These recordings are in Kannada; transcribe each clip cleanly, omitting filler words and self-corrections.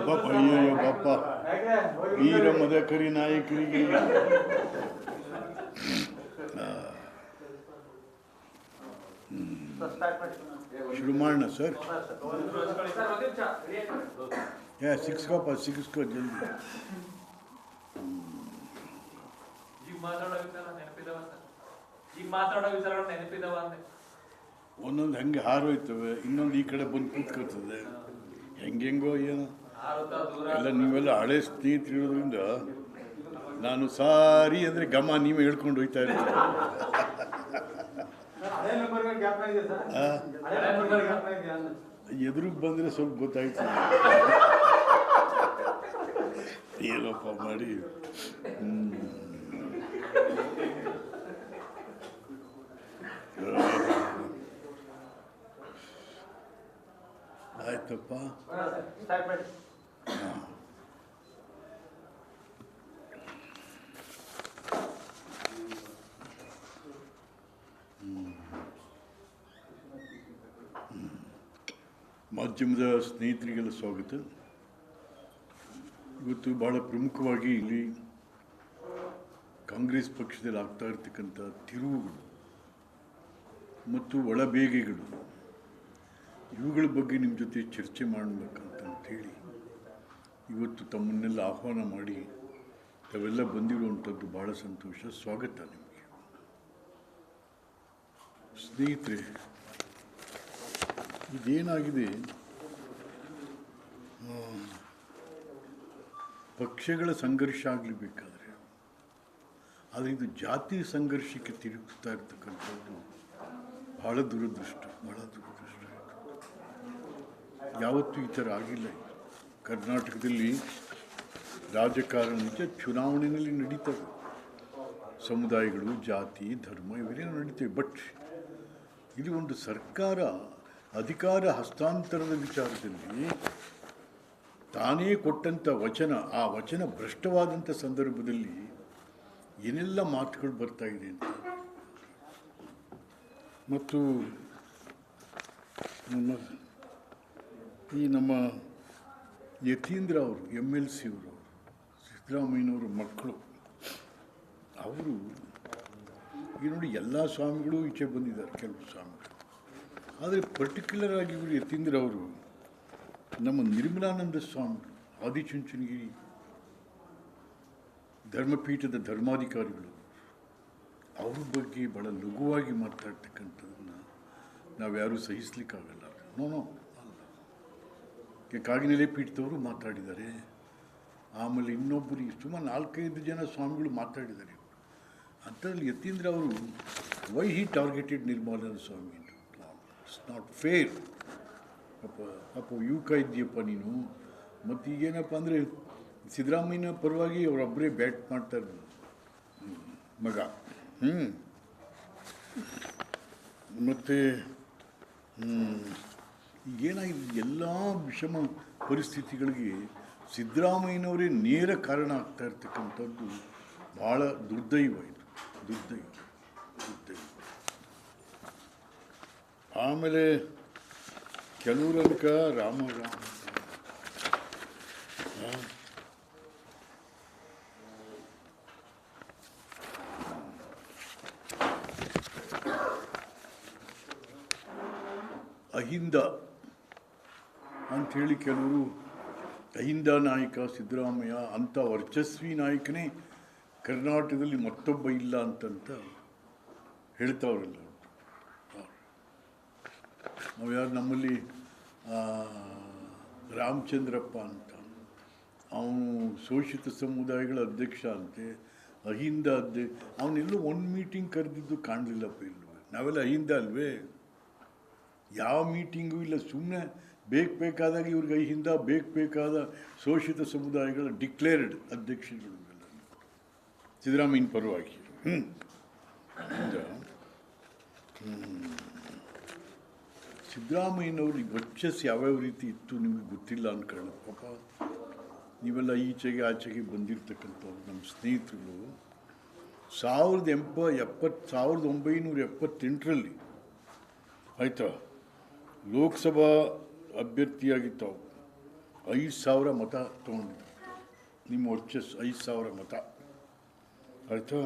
ಪಾಪ ಅಯ್ಯೋ ಪಾಪ ವೀರ ಮದಕರಿ ನಾಯಕರಿಗೆ ಶುರು ಮಾಡೋಣ ಸರ್. ಸಿಕ್ಸ್ಕಪ್ಪ ಸಿಕ್ಸ್ಕೋ ಜಲ್ದಿ. ಒಂದೊಂದು ಹಂಗೆ ಹಾರೋಯ್ತವೆ, ಇನ್ನೊಂದು ಈ ಕಡೆ ಬಂದು ಕೂತ್ಕೊಳ್ತದೆ. ಹೆಂಗೆಂಗೋ ಏನೋ ಎಲ್ಲ ನೀವೆಲ್ಲ ಹಳೆ ಸ್ನೇಹಿತರಿರೋದ್ರಿಂದ ನಾನು ಸಾರಿ ಅಂದರೆ ಗಮ ನೀವೇ ಹೇಳ್ಕೊಂಡು ಹೋಗ್ತಾ ಇರ್ತೀರ. ಎದುರಿಗೆ ಬಂದರೆ ಸ್ವಲ್ಪ ಗೊತ್ತಾಯ್ತು ಏನಪ್ಪ ಮಾಡಿ. ಆಯ್ತಪ್ಪ. ಮಾಧ್ಯಮದ ಸ್ನೇಹಿತರಿಗೆಲ್ಲ ಸ್ವಾಗತ. ಇವತ್ತು ಬಹಳ ಪ್ರಮುಖವಾಗಿ ಇಲ್ಲಿ ಕಾಂಗ್ರೆಸ್ ಪಕ್ಷದಲ್ಲಿ ಆಗ್ತಾ ಇರ್ತಕ್ಕಂಥ ತಿರುವುಗಳು ಮತ್ತು ಒಳಬೇಗೆಗಳು, ಇವುಗಳ ಬಗ್ಗೆ ನಿಮ್ಮ ಜೊತೆ ಚರ್ಚೆ ಮಾಡಬೇಕಂತೇಳಿ ಇವತ್ತು ತಮ್ಮನ್ನೆಲ್ಲ ಆಹ್ವಾನ ಮಾಡಿ ತಾವೆಲ್ಲ ಬಂದಿರುವಂಥದ್ದು ಭಾಳ ಸಂತೋಷ. ಸ್ವಾಗತ ನಿಮಗೆ. ಸ್ನೇಹಿತರೆ, ಇದೇನಾಗಿದೆ, ಪಕ್ಷಗಳ ಸಂಘರ್ಷ ಆಗಲೇಬೇಕಾದ್ರೆ, ಆದರೆ ಇದು ಜಾತಿ ಸಂಘರ್ಷಕ್ಕೆ ತಿರುಗ್ತಾ ಇರ್ತಕ್ಕಂಥದ್ದು ಭಾಳ ದುರದೃಷ್ಟ. ಯಾವತ್ತೂ ಈ ಥರ ಆಗಿಲ್ಲ. ಕರ್ನಾಟಕದಲ್ಲಿ ರಾಜಕಾರಣ ನಿಜ ಚುನಾವಣೆಯಲ್ಲಿ ನಡೀತವೆ, ಸಮುದಾಯಗಳು, ಜಾತಿ, ಧರ್ಮ ಇವೆಲ್ಲ ನಡೀತವೆ. ಬಟ್ ಇದು ಒಂದು ಸರ್ಕಾರ ಅಧಿಕಾರ ಹಸ್ತಾಂತರದ ವಿಚಾರದಲ್ಲಿ ತಾನೇ ಕೊಟ್ಟಂಥ ವಚನ, ಆ ವಚನ ಭ್ರಷ್ಟವಾದಂಥ ಸಂದರ್ಭದಲ್ಲಿ ಏನೆಲ್ಲ ಮಾತುಗಳು ಬರ್ತಾ ಇದೆ ಅಂತ. ಮತ್ತು ನಮ್ಮ ಯತೀಂದ್ರ ಅವರು MLC ಅವರು, ಸಿದ್ದರಾಮಯ್ಯನವರು ಮಕ್ಕಳು, ಅವರು ಈಗ ನೋಡಿ ಎಲ್ಲ ಸ್ವಾಮಿಗಳು ಈಚೆ ಬಂದಿದ್ದಾರೆ, ಕೆಲವು ಸ್ವಾಮಿಗಳು. ಆದರೆ ಪರ್ಟಿಕ್ಯುಲರ್ ಆಗಿ ಇವರು ಯತೀಂದ್ರ ಅವರು ನಮ್ಮ ನಿರ್ಮಲಾನಂದ ಸ್ವಾಮಿಗಳು, ಆದಿಚುಂಚನಗಿರಿ ಧರ್ಮಪೀಠದ ಧರ್ಮಾಧಿಕಾರಿಗಳು, ಅವ್ರ ಬಗ್ಗೆ ಭಾಳ ಲಘುವಾಗಿ ಮಾತಾಡ್ತಕ್ಕಂಥದ್ದನ್ನು ನಾವ್ಯಾರೂ ಸಹಿಸ್ಲಿಕ್ಕಾಗಲ್ಲ. ನೋ ಕಾಗಿನೆಲೆ ಪೀಠದವರು ಮಾತಾಡಿದ್ದಾರೆ. ಆಮೇಲೆ ಇನ್ನೊಬ್ಬರು ಸುಮಾರು 4-5 ಜನ ಸ್ವಾಮಿಗಳು ಮಾತಾಡಿದ್ದಾರೆ. ಅಂಥದ್ರಲ್ಲಿ ಯತೀಂದ್ರ ಅವರು why he targeted Nirmalananda Swami, it's not fair. ಪಾಪ ಯುವಕ ಇದ್ದೀಯಪ್ಪ ನೀನು. ಮತ್ತು ಈಗೇನಪ್ಪ ಅಂದರೆ ಸಿದ್ದರಾಮಯ್ಯನ ಪರವಾಗಿ ಅವರೊಬ್ಬರೇ ಬ್ಯಾಟ್ ಮಾಡ್ತಾರೆ ಮಗ. ಮತ್ತು ಈಗೇನಾಗಿದೆ, ಎಲ್ಲ ವಿಷಮ ಪರಿಸ್ಥಿತಿಗಳಿಗೆ ಸಿದ್ದರಾಮಯ್ಯನವರೇ ನೇರ ಕಾರಣ ಆಗ್ತಾ ಇರ್ತಕ್ಕಂಥದ್ದು ಭಾಳ ದುರ್ದೈವ. ಇದು ದುರ್ದೈವ. ಆಮೇಲೆ ಕೆಲವರನ್ಕ ರಾಮ ಅಹಿಂದ ಅಂಥೇಳಿ ಕೆಲವರು, ಅಹಿಂದ ನಾಯಕ ಸಿದ್ದರಾಮಯ್ಯ ಅಂಥ ವರ್ಚಸ್ವಿ ನಾಯಕನೇ ಕರ್ನಾಟಕದಲ್ಲಿ ಮತ್ತೊಬ್ಬ ಇಲ್ಲ ಅಂತಂತ ಹೇಳ್ತಾವ್ರಲ್ಲ. ನಾವು ಯಾರು ನಮ್ಮಲ್ಲಿ ರಾಮಚಂದ್ರಪ್ಪ ಅಂತ, ಅವನು ಶೋಷಿತ ಸಮುದಾಯಗಳ ಅಧ್ಯಕ್ಷ ಅಂತೆ, ಅಹಿಂದ ಅವನೆಲ್ಲೂ ಒಂದು ಮೀಟಿಂಗ್ ಕರೆದಿದ್ದು ಕಾಣಲಿಲ್ಲಪ್ಪ. ಇಲ್ಲವೇ ನಾವೆಲ್ಲ ಅಹಿಂದ ಅಲ್ವೇ? ಯಾವ ಮೀಟಿಂಗೂ ಇಲ್ಲ. ಸುಮ್ಮನೆ ಬೇಕಾದಾಗ ಇವ್ರಿಗೆ ಅಹಿಂದ, ಬೇಕಾದ ಶೋಷಿತ ಸಮುದಾಯಗಳ ಡಿಕ್ಲೇರ್ಡ್ ಅಧ್ಯಕ್ಷರುಗಳು ಸಿದ್ದರಾಮಯ್ಯನ ಪರವಾಗಿ. ಸಿದ್ದರಾಮಯ್ಯನವ್ರಿಗೆ ವರ್ಚಸ್ಸು ಯಾವ್ಯಾವ ರೀತಿ ಇತ್ತು ನಿಮಗೆ ಗೊತ್ತಿಲ್ಲ ಅಂದ್ಕೊಳ್ಳ. ಪಾಪ ನೀವೆಲ್ಲ ಈಚೆಗೆ ಆಚೆಗೆ ಬಂದಿರತಕ್ಕಂಥವ್ರು ನಮ್ಮ ಸ್ನೇಹಿತರುಗಳು. 1978ರಲ್ಲಿ ಆಯಿತಾ ಲೋಕಸಭಾ ಅಭ್ಯರ್ಥಿಯಾಗಿ ತಾವು 5,000 ಮತ ತೊಗೊಂಡಿದ್ರು. ನಿಮ್ಮ ವರ್ಚಸ್ಸು 5,000 ಮತ ಆಯಿತಾ.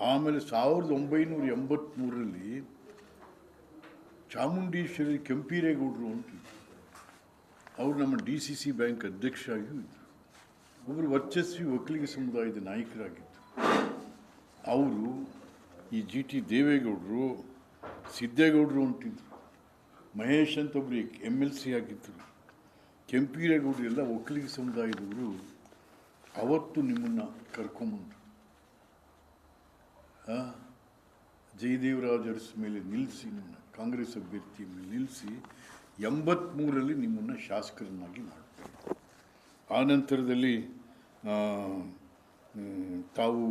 ಆಮೇಲೆ 1983ರಲ್ಲಿ ಚಾಮುಂಡೇಶ್ವರಿ ಕೆಂಪೀರೇಗೌಡರು ಅಂತಿದ್ರು. ಅವರು ನಮ್ಮ DCC ಬ್ಯಾಂಕ್ ಅಧ್ಯಕ್ಷ ಆಗಿದ್ರು. ಒಬ್ಬರು ವರ್ಚಸ್ವಿ ಒಕ್ಕಲಿಗ ಸಮುದಾಯದ ನಾಯಕರಾಗಿದ್ದರು. ಅವರು ಈ GT ದೇವೇಗೌಡರು, ಸಿದ್ದೇಗೌಡರು ಅಂತಿದ್ರು. ಮಹೇಶ್ ಅಂತ ಒಬ್ಬರು MLC ಆಗಿದ್ದರು. ಕೆಂಪೀರೇಗೌಡರು ಎಲ್ಲ ಒಕ್ಕಲಿಗ ಸಮುದಾಯದವರು. ಅವತ್ತು ನಿಮ್ಮನ್ನು ಕರ್ಕೊಂಬಂದರು. ಜಯದೇವರಾಜ ಅರಸ್ ಮೇಲೆ ನಿಲ್ಲಿಸಿ, ನಿಮ್ಮನ್ನು ಕಾಂಗ್ರೆಸ್ ಅಭ್ಯರ್ಥಿಯ ಮೇಲೆ ನಿಲ್ಲಿಸಿ 83ರಲ್ಲಿ ನಿಮ್ಮನ್ನು ಶಾಸಕರನ್ನಾಗಿ ಮಾಡ್ತಾರೆ. ಆ ನಂತರದಲ್ಲಿ ತಾವು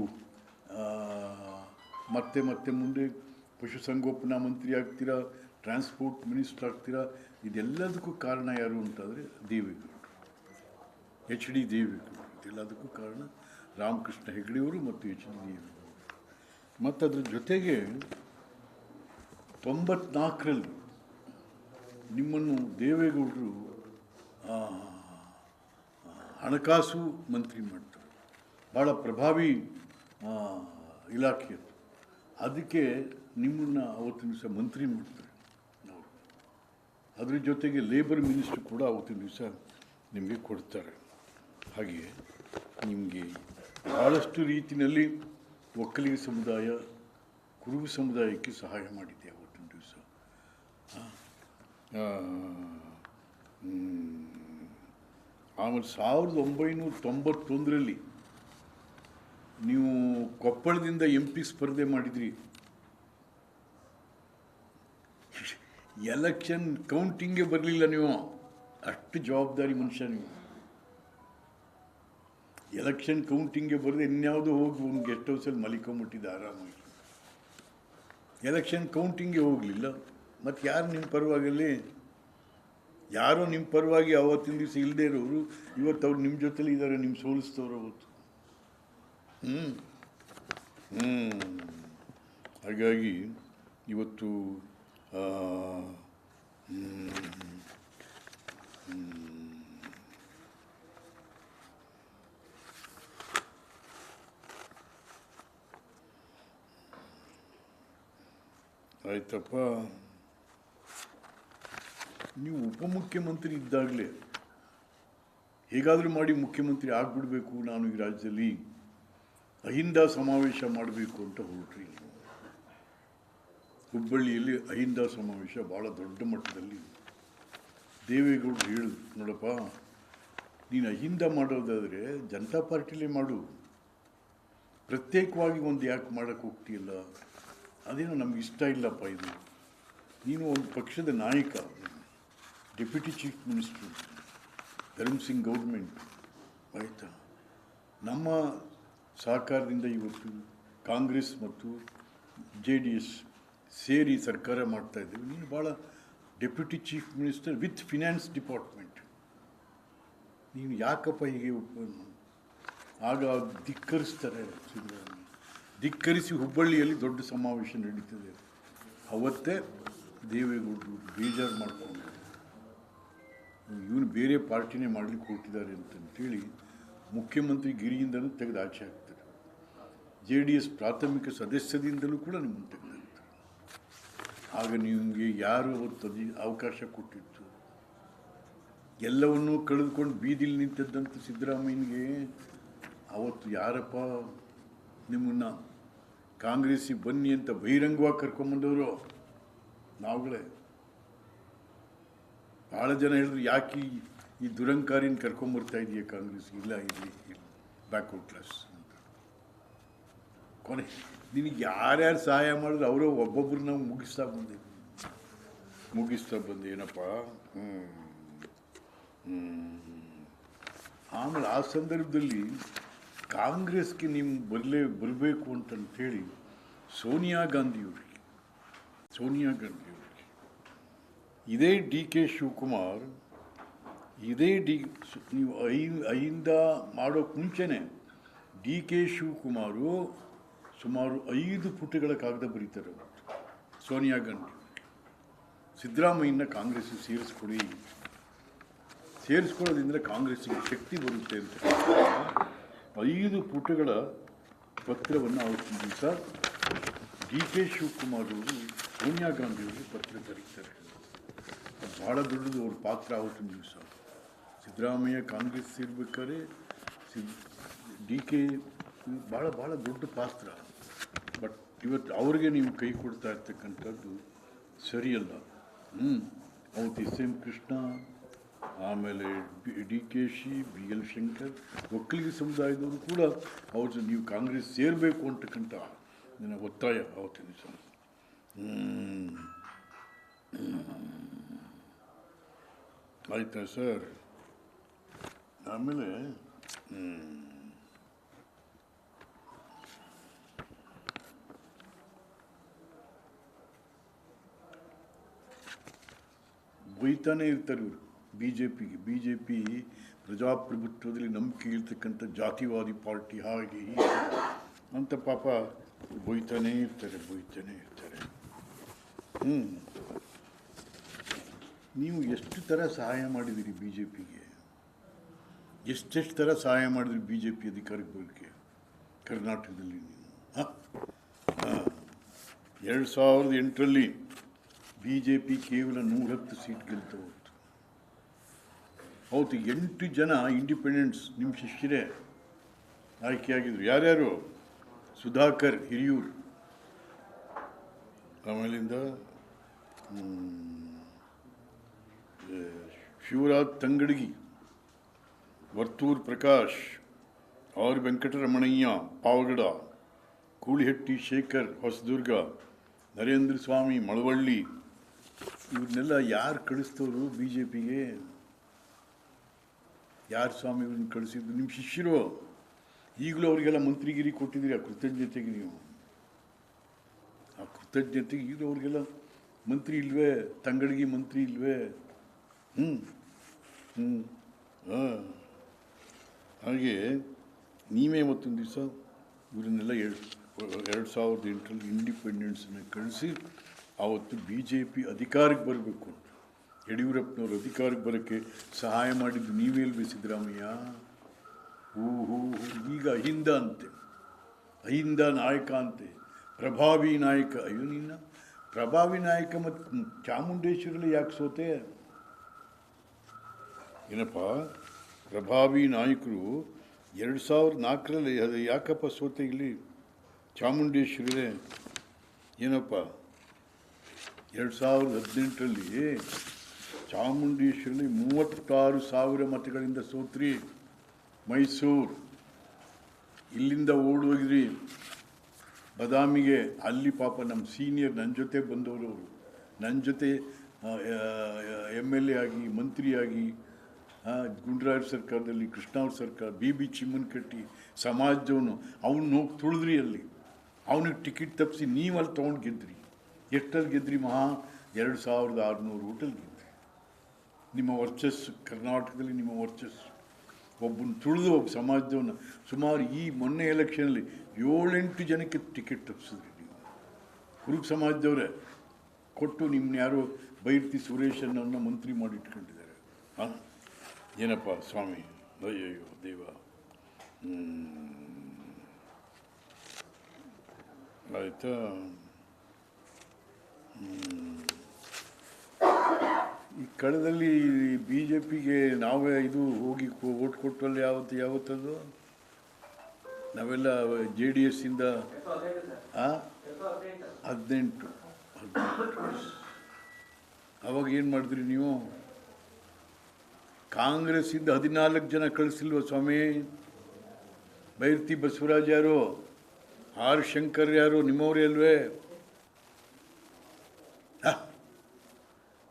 ಮತ್ತೆ ಮುಂದೆ ಪಶುಸಂಗೋಪನಾ ಮಂತ್ರಿ ಆಗ್ತೀರಾ, ಟ್ರಾನ್ಸ್ಪೋರ್ಟ್ ಮಿನಿಸ್ಟರ್ ಆಗ್ತೀರಾ. ಇದೆಲ್ಲದಕ್ಕೂ ಕಾರಣ ಯಾರು ಅಂತಂದರೆ ದೇವೇಗೌಡರು, HD ದೇವೇಗೌಡರು. ಇದೆಲ್ಲದಕ್ಕೂ ಕಾರಣ ರಾಮಕೃಷ್ಣ ಹೆಗಡೆಯವರು ಮತ್ತು HD ದೇವೇಗೌಡರು. ಮತ್ತು ಅದ್ರ ಜೊತೆಗೆ 94ರಲ್ಲಿ ನಿಮ್ಮನ್ನು ದೇವೇಗೌಡರು ಹಣಕಾಸು ಮಂತ್ರಿ ಮಾಡ್ತಾರೆ. ಭಾಳ ಪ್ರಭಾವಿ ಇಲಾಖೆ. ಅದಕ್ಕೆ ನಿಮ್ಮನ್ನು ಅವತ್ತಿನ ದಿವಸ ಮಂತ್ರಿ ಮಾಡ್ತಾರೆ ಅವರು. ಅದ್ರ ಜೊತೆಗೆ ಲೇಬರ್ ಮಿನಿಸ್ಟ್ರು ಕೂಡ ಅವತ್ತಿನ ದಿವಸ ನಿಮಗೆ ಕೊಡ್ತಾರೆ. ಹಾಗೆ ನಿಮಗೆ ಭಾಳಷ್ಟು ರೀತಿಯಲ್ಲಿ ಒಕ್ಕಲಿಗ ಸಮುದಾಯ, ಕುರುಬ ಸಮುದಾಯಕ್ಕೆ ಸಹಾಯ ಮಾಡಿದೆ ಅವತ್ತಿನ ದಿವಸ. ಆಮೇಲೆ 1991ರಲ್ಲಿ ನೀವು ಕೊಪ್ಪಳದಿಂದ MP ಸ್ಪರ್ಧೆ ಮಾಡಿದ್ರಿ. ಎಲೆಕ್ಷನ್ ಕೌಂಟಿಂಗೇ ಬರಲಿಲ್ಲ ನೀವು. ಅಷ್ಟು ಜವಾಬ್ದಾರಿ ಮನುಷ್ಯ ನೀವು. ಎಲೆಕ್ಷನ್ ಕೌಂಟಿಂಗ್ಗೆ ಬರದೆ ಇನ್ಯಾವುದೋ ಹೋಗಿ ಒಂದು ಗೆಸ್ಟ್ ಹೌಸಲ್ಲಿ ಮಲಿಕೊಂಬಿಟ್ಟಿದ್ದ ಆರಾಮಾಗಿ. ಎಲೆಕ್ಷನ್ ಕೌಂಟಿಂಗ್ಗೆ ಹೋಗಲಿಲ್ಲ. ಮತ್ತು ಯಾರು ನಿಮ್ಮ ಪರವಾಗಲ್ಲಿ? ಯಾರೋ ನಿಮ್ಮ ಪರವಾಗಿ ಅವತ್ತಿನ ದಿವಸ ಇಲ್ಲದೇ ಇರೋರು ಇವತ್ತು ಅವ್ರು ನಿಮ್ಮ ಜೊತೆಲಿ ಇದ್ದಾರೆ, ನಿಮ್ಮ ಸೋಲಿಸ್ತವ್ರು ಅವತ್ತು. ಹಾಗಾಗಿ ಇವತ್ತು ಆಯ್ತಪ್ಪ, ನೀವು ಉಪಮುಖ್ಯಮಂತ್ರಿ ಇದ್ದಾಗಲೇ ಹೇಗಾದರೂ ಮಾಡಿ ಮುಖ್ಯಮಂತ್ರಿ ಆಗಿಬಿಡಬೇಕು, ನಾನು ಈ ರಾಜ್ಯದಲ್ಲಿ ಅಹಿಂದ ಸಮಾವೇಶ ಮಾಡಬೇಕು ಅಂತ ಹೊರಟ್ರಿ. ಹುಬ್ಬಳ್ಳಿಯಲ್ಲಿ ಅಹಿಂದ ಸಮಾವೇಶ ಭಾಳ ದೊಡ್ಡ ಮಟ್ಟದಲ್ಲಿ. ದೇವೇಗೌಡರು ಹೇಳಿದ್ರು, ನೋಡಪ್ಪ, ನೀನು ಅಹಿಂದ ಮಾಡೋದಾದರೆ ಜನತಾ ಪಾರ್ಟಿಲೇ ಮಾಡು, ಪ್ರತ್ಯೇಕವಾಗಿ ಒಂದು ಯಾಕೆ ಮಾಡೋಕ್ಕೆ ಹೋಗ್ತೀಯಲ್ಲ, ಅದೇನೋ ನಮ್ಗೆ ಇಷ್ಟ ಇಲ್ಲಪ್ಪ. ಇದು ನೀನು ಒಂದು ಪಕ್ಷದ ನಾಯಕ, deputy chief minister, Dharam Singh government ಆಯಿತಾ. ನಮ್ಮ ಸಹಕಾರದಿಂದ ಇವತ್ತು ಕಾಂಗ್ರೆಸ್ ಮತ್ತು JDS ಸೇರಿ ಸರ್ಕಾರ ಮಾಡ್ತಾಯಿದ್ದೀವಿ. ನೀನು ಭಾಳ deputy chief minister with finance department, ನೀನು ಯಾಕಪ್ಪ ಹೀಗೆ ಆಗ ಧಿಕ್ಕರಿಸ್ತಾರೆ. ಸಿದ್ದರಾಮಯ್ಯ ಧಿಕ್ಕರಿಸಿ ಹುಬ್ಬಳ್ಳಿಯಲ್ಲಿ ದೊಡ್ಡ ಸಮಾವೇಶ ನಡೀತದೆ. ಅವತ್ತೇ ದೇವೇಗೌಡರು ಬೇಜಾರು ಮಾಡಿಕೊಂಡು ಇವನು ಬೇರೆ ಪಾರ್ಟಿನೇ ಮಾಡಲಿಕ್ಕೆ ಹೊರಟಿದ್ದಾರೆ ಅಂತಂತೇಳಿ ಮುಖ್ಯಮಂತ್ರಿ ಗಿರಿಯಿಂದಲೂ ತೆಗೆದು ಆಚೆ ಹಾಕ್ತಾರೆ. JDS ಪ್ರಾಥಮಿಕ ಸದಸ್ಯದಿಂದಲೂ ಕೂಡ ನಿಮ್ಮನ್ನು ತೆಗೆದಾಕ್ತಾರೆ. ಆಗ ನಿಮಗೆ ಯಾರು ಅವತ್ತು ಅವಕಾಶ ಕೊಟ್ಟಿತ್ತು? ಎಲ್ಲವನ್ನೂ ಕಳೆದುಕೊಂಡು ಬೀದಿಲಿ ನಿಂತದ್ದಂಥ ಸಿದ್ದರಾಮಯ್ಯನಿಗೆ ಅವತ್ತು ಯಾರಪ್ಪ ನಿಮ್ಮನ್ನು ಕಾಂಗ್ರೆಸ್ಸಿಗೆ ಬನ್ನಿ ಅಂತ ಬಹಿರಂಗವಾಗಿ ಕರ್ಕೊಂಬಂದವರು? ನಾವುಗಳೇ. ಭಾಳ ಜನ ಹೇಳಿದ್ರು, ಯಾಕೆ ಈ ದುರಂಕಾರಿನ ಕರ್ಕೊಂಬರ್ತಾ ಇದೆಯಾ ಕಾಂಗ್ರೆಸ್? ಇಲ್ಲ, ಇಲ್ಲಿ ಬ್ಯಾಕ್ವರ್ಡ್ ಕ್ಲಾಸ್ ಅಂತ. ಕೊನೆ ನಿನಗೆ ಯಾರ್ಯಾರು ಸಹಾಯ ಮಾಡಿದ್ರು ಅವರೇ ಒಬ್ಬೊಬ್ಬರು ನಾವು ಮುಗಿಸ್ತಾ ಬಂದೆ ಏನಪ್ಪ. ಆಮೇಲೆ ಆ ಸಂದರ್ಭದಲ್ಲಿ ಕಾಂಗ್ರೆಸ್ಗೆ ನೀವು ಬರಬೇಕು ಅಂತಂಥೇಳಿ ಸೋನಿಯಾ ಗಾಂಧಿಯವರಿಗೆ ಇದೇ DK ಶಿವಕುಮಾರ್, ನೀವು ಅಹಿಂದ ಮಾಡೋಕ್ಕೆ ಮುಂಚೆನೇ DK ಶಿವಕುಮಾರು ಸುಮಾರು 5 ಪುಟಗಳ ಕಾಗದ ಬರೀತಾರೆ. ಸೋನಿಯಾ ಗಾಂಧಿ ಸಿದ್ದರಾಮಯ್ಯನ ಕಾಂಗ್ರೆಸ್ ಸೇರಿಸ್ಕೊಡಿ, ಸೇರಿಸ್ಕೊಳ್ಳೋದ್ರಿಂದ ಕಾಂಗ್ರೆಸ್ಸಿಗೆ ಶಕ್ತಿ ಬರುತ್ತೆ ಅಂತ 5 ಪುಟಗಳ ಪತ್ರವನ್ನು ಅವತ್ತಿನ ದಿವಸ ಡಿ.ಕೆ. ಶಿವಕುಮಾರ್ ಅವರು ಸೋನಿಯಾ ಗಾಂಧಿಯವರಿಗೆ ಪತ್ರ ಬರೀತಾರೆ. ಭಾಳ ದೊಡ್ಡದು ಅವ್ರ ಪಾತ್ರ ಅವತ್ತಿನ ದಿವಸ. ಸಿದ್ದರಾಮಯ್ಯ ಕಾಂಗ್ರೆಸ್ ಸೇರ್ಬೇಕಾದ್ರೆ ಡಿ.ಕೆ. ಭಾಳ ದೊಡ್ಡ ಪಾತ್ರ. ಬಟ್ ಇವತ್ತು ಅವ್ರಿಗೆ ನೀವು ಕೈ ಕೊಡ್ತಾ ಇರ್ತಕ್ಕಂಥದ್ದು ಸರಿಯಲ್ಲ. ಅವತ್ತು ಎಸ್.ಎಂ. ಕೃಷ್ಣ, ಆಮೇಲೆ ಡಿ.ಕೆ.ಶಿ, ಬಿ.ಎಲ್. ಶಂಕರ್, ಒಕ್ಕಲಿಗ ಸಮುದಾಯದವರು ಕೂಡ ಅವ್ರ ನೀವು ಕಾಂಗ್ರೆಸ್ ಸೇರಬೇಕು ಅಂತಕ್ಕಂಥ ನನ್ನ ಒತ್ತಾಯ ಅವತ್ತಿನ ದಿವಸ. ಆಯ್ತಾ ಸರ್? ಆಮೇಲೆ ಬೈತಾನೆ ಇರ್ತಾರೆ ಇವರು ಬಿ ಜೆ ಪಿ ಪ್ರಜಾಪ್ರಭುತ್ವದಲ್ಲಿ ನಂಬಿಕೆ ಇರ್ತಕ್ಕಂಥ ಜಾತಿವಾದಿ ಪಾರ್ಟಿ ಹಾಗೆ ಹೀಗೆ ಅಂತ ಪಾಪ ಬೈತಾನೇ ಇರ್ತಾರೆ. ನೀವು ಎಷ್ಟು ಥರ ಸಹಾಯ ಮಾಡಿದಿರಿ ಬಿ ಜೆ ಪಿಗೆ, ಎಷ್ಟೆಷ್ಟು ಥರ ಸಹಾಯ ಮಾಡಿದ್ರಿ ಬಿ ಜೆ ಪಿ ಅಧಿಕಾರಕ್ಕೆ ಬರೋಕ್ಕೆ ಕರ್ನಾಟಕದಲ್ಲಿ. ನೀವು 2008ರಲ್ಲಿ ಬಿ ಜೆ ಪಿ ಕೇವಲ 110 ಸೀಟ್ ಗೆಲ್ತಾ ಹೋಯ್ತು. ಹೌದು, 8 ಜನ ಇಂಡಿಪೆಂಡೆಂಟ್ಸ್ ನಿಮ್ಮ ಶಿಷ್ಯರೇ ಆಯ್ಕೆಯಾಗಿದ್ರು. ಯಾರ್ಯಾರು? ಸುಧಾಕರ್ ಹಿರಿಯೂರು, ಆಮೇಲಿಂದ ಶಿವರಾಜ್ ತಂಗಡಗಿ, ವರ್ತೂರ್ ಪ್ರಕಾಶ್, ಆರ್ ವೆಂಕಟರಮಣಯ್ಯ ಪಾವಗಡ, ಕೂಳಿಹಟ್ಟಿ ಶೇಖರ್ ಹೊಸದುರ್ಗ, ನರೇಂದ್ರ ಸ್ವಾಮಿ ಮಳವಳ್ಳಿ. ಇವ್ರನ್ನೆಲ್ಲ ಯಾರು ಕಳಿಸ್ತವರು ಬಿ ಜೆ ಪಿಗೆ? ಯಾರು ಸ್ವಾಮಿ ಇವ್ರನ್ನ ಕಳಿಸಿದ್ರು? ನಿಮ್ಮ ಶಿಷ್ಯರು. ಈಗಲೂ ಅವರಿಗೆಲ್ಲ ಮಂತ್ರಿಗಿರಿ ಕೊಟ್ಟಿದ್ದೀರಿ. ಆ ಕೃತಜ್ಞತೆಗೆ ನೀವು, ಆ ಕೃತಜ್ಞತೆಗೆ ಈಗಲೂ ಅವ್ರಿಗೆಲ್ಲ ಮಂತ್ರಿ ಇಲ್ವೇ? ತಂಗಡಿಗೆ ಮಂತ್ರಿ ಇಲ್ವೇ? ಹಾಗೆ ನೀವೇ ಮತ್ತೊಂದು ದಿವಸ ಇವರನ್ನೆಲ್ಲ 2008ರಲ್ಲಿ ಇಂಡಿಪೆಂಡೆನ್ಸನ್ನು ಕಳಿಸಿ ಆವತ್ತು ಬಿ ಜೆ ಪಿ ಅಧಿಕಾರಕ್ಕೆ ಬರಬೇಕು ಅಂತ ಯಡಿಯೂರಪ್ಪನವರು ಅಧಿಕಾರಕ್ಕೆ ಬರೋಕ್ಕೆ ಸಹಾಯ ಮಾಡಿದ್ದು ನೀವೇ ಅಲ್ವೇ ಸಿದ್ದರಾಮಯ್ಯ? ಈಗ ಅಹಿಂದ ನಾಯಕ ಅಂತೆ, ಪ್ರಭಾವಿ ನಾಯಕ. ಅಯ್ಯೋ ನಿನ್ನ ಪ್ರಭಾವಿ ನಾಯಕ. ಮತ್ತು ಚಾಮುಂಡೇಶ್ವರಲ್ಲಿ ಯಾಕೆ ಸೋತೆ? ಏನಪ್ಪ ಪ್ರಭಾವಿ ನಾಯಕರು 2004ರಲ್ಲಿ ಅದು ಯಾಕಪ್ಪ ಸೋತೆ ಇಲ್ಲಿ ಚಾಮುಂಡೇಶ್ವರೇ? ಏನಪ್ಪ 2018ರಲ್ಲಿ ಚಾಮುಂಡೇಶ್ವರಲ್ಲಿ 36,000 ಮತಗಳಿಂದ ಸೋತ್ರಿ. ಮೈಸೂರು ಇಲ್ಲಿಂದ ಓಡೋಗಿದ್ರಿ ಬದಾಮಿಗೆ. ಅಲ್ಲಿ ಪಾಪ ನಮ್ಮ ಸೀನಿಯರ್ ನನ್ನ ಜೊತೆ ಬಂದವರು, ಅವರು ನನ್ನ ಜೊತೆ MLA ಆಗಿ ಮಂತ್ರಿಯಾಗಿ ಗುಂಡ್ರಾಯರ್ ಸರ್ಕಾರದಲ್ಲಿ, ಕೃಷ್ಣವ್ರ ಸರ್ಕಾರ, ಬಿ ಚಿಮ್ಮನಕಟ್ಟಿ ಸಮಾಜದವನು, ಅವನು ಹೋಗಿ ತುಳಿದ್ರಿ. ಅಲ್ಲಿ ಅವನಿಗೆ ಟಿಕೆಟ್ ತಪ್ಪಿಸಿ ನೀವು ಅಲ್ಲಿ ತೊಗೊಂಡು ಗೆದ್ರಿ. ಎಷ್ಟಲ್ಲಿ ಗೆದ್ರಿ? 2600 ಓಟಲ್ಲಿ ಗೆದ್ರಿ. ನಿಮ್ಮ ವರ್ಚಸ್ಸು ಕರ್ನಾಟಕದಲ್ಲಿ, ನಿಮ್ಮ ವರ್ಚಸ್ಸು. ಒಬ್ಬನ ತುಳಿದು ಒಬ್ಬ ಸಮಾಜದವನ್ನ ಸುಮಾರು ಈ ಮೊನ್ನೆ ಎಲೆಕ್ಷನಲ್ಲಿ 7-8 ಜನಕ್ಕೆ ಟಿಕೆಟ್ ತಪ್ಪಿಸಿದ್ರಿ ನೀವು. ಕುರುಬ ಸಮಾಜದವರೇ ಕೊಟ್ಟು ನಿಮ್ಮನ್ನ ಯಾರೋ ಬೈರ್ತಿ ಸುರೇಶನ್ನನ್ನು ಮಂತ್ರಿ ಮಾಡಿ ಇಟ್ಕೊಂಡಿದ್ದಾರೆ. ಏನಪ್ಪ ಸ್ವಾಮಿ? ಅಯ್ಯಯ್ಯೋ ದೇವ. ಆಯಿತಾ? ಈ ಕಳೆದಲ್ಲಿ ಬಿ ಜೆ ಪಿಗೆ ನಾವೇ ಇದು ಹೋಗಿ ಓಟ್ ಕೊಟ್ಟಲ್ಲಿ ಯಾವತ್ತದು ನಾವೆಲ್ಲ JDS ಇಂದ 18 ಅವಾಗ ಏನು ಮಾಡಿದ್ರಿ ನೀವು? ಕಾಂಗ್ರೆಸ್ಸಿಂದ 14 ಜನ ಕಳಿಸಿಲ್ವ ಸ್ವಾಮಿ? ಬೈರ್ತಿ ಬಸವರಾಜ್ ಯಾರು? R ಶಂಕರ್ ಯಾರು? ನಿಮ್ಮವ್ರೇ ಅಲ್ವೇ?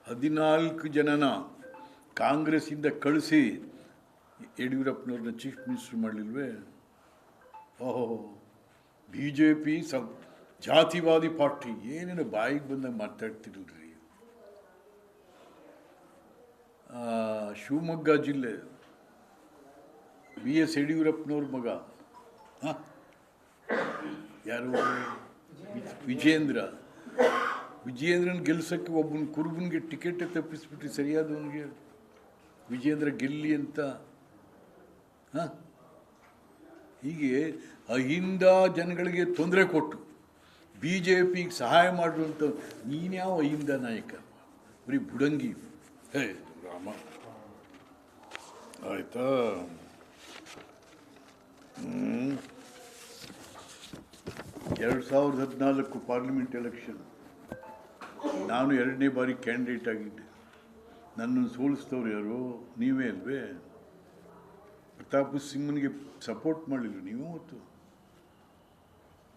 14 ಜನನ ಕಾಂಗ್ರೆಸ್ಸಿಂದ ಕಳಿಸಿ ಯಡಿಯೂರಪ್ಪನವ್ರನ್ನ ಚೀಫ್ ಮಿನಿಸ್ಟರ್ ಮಾಡಲಿಲ್ವೇ? ಬಿ ಜೆ ಪಿ ಜಾತಿವಾದಿ ಪಾರ್ಟಿ. ಏನೇನು ಬಾಯಿಗೆ ಬಂದಾಗ ಮಾತಾಡ್ತಿರಲ್ರಿ. ಶಿವಮೊಗ್ಗ ಜಿಲ್ಲೆ BS ಯಡಿಯೂರಪ್ಪನವ್ರ ಮಗ ಯಾರು? ವಿಜೇಂದ್ರ. ವಿಜಯೇಂದ್ರನ ಗೆಲ್ಸೋಕ್ಕೆ ಒಬ್ಬನ ಕುರುಬನಿಗೆ ಟಿಕೆಟ್ ತಪ್ಪಿಸ್ಬಿಟ್ಟು ಸರಿಯಾದವನಿಗೆ ವಿಜಯೇಂದ್ರ ಗೆಲ್ಲಿ ಅಂತ. ಹಾಂ, ಹೀಗೆ ಅಹಿಂದ ಜನಗಳಿಗೆ ತೊಂದರೆ ಕೊಟ್ಟು ಬಿ ಜೆ ಪಿಗೆ ಸಹಾಯ ಮಾಡುವಂಥ ನೀನ್ಯಾವ ಅಹಿಂದ ನಾಯಕ? ಬರೀ ಬುಡಂಗಿ. ಹೇ ರಾಮ, ಆಯ್ತಾ? 2014 ಪಾರ್ಲಿಮೆಂಟ್ ಎಲೆಕ್ಷನ್, ನಾನು 2ನೇ ಬಾರಿ ಕ್ಯಾಂಡಿಡೇಟ್ ಆಗಿದ್ದೆ. ನನ್ನನ್ನು ಸೋಲಿಸ್ತವ್ರು ಯಾರು? ನೀವೇ ಅಲ್ವೇ? ಪ್ರತಾಪ್ ಸಿಂಹನಿಗೆ ಸಪೋರ್ಟ್ ಮಾಡಲಿಲ್ಲ ನೀವು. ಮತ್ತು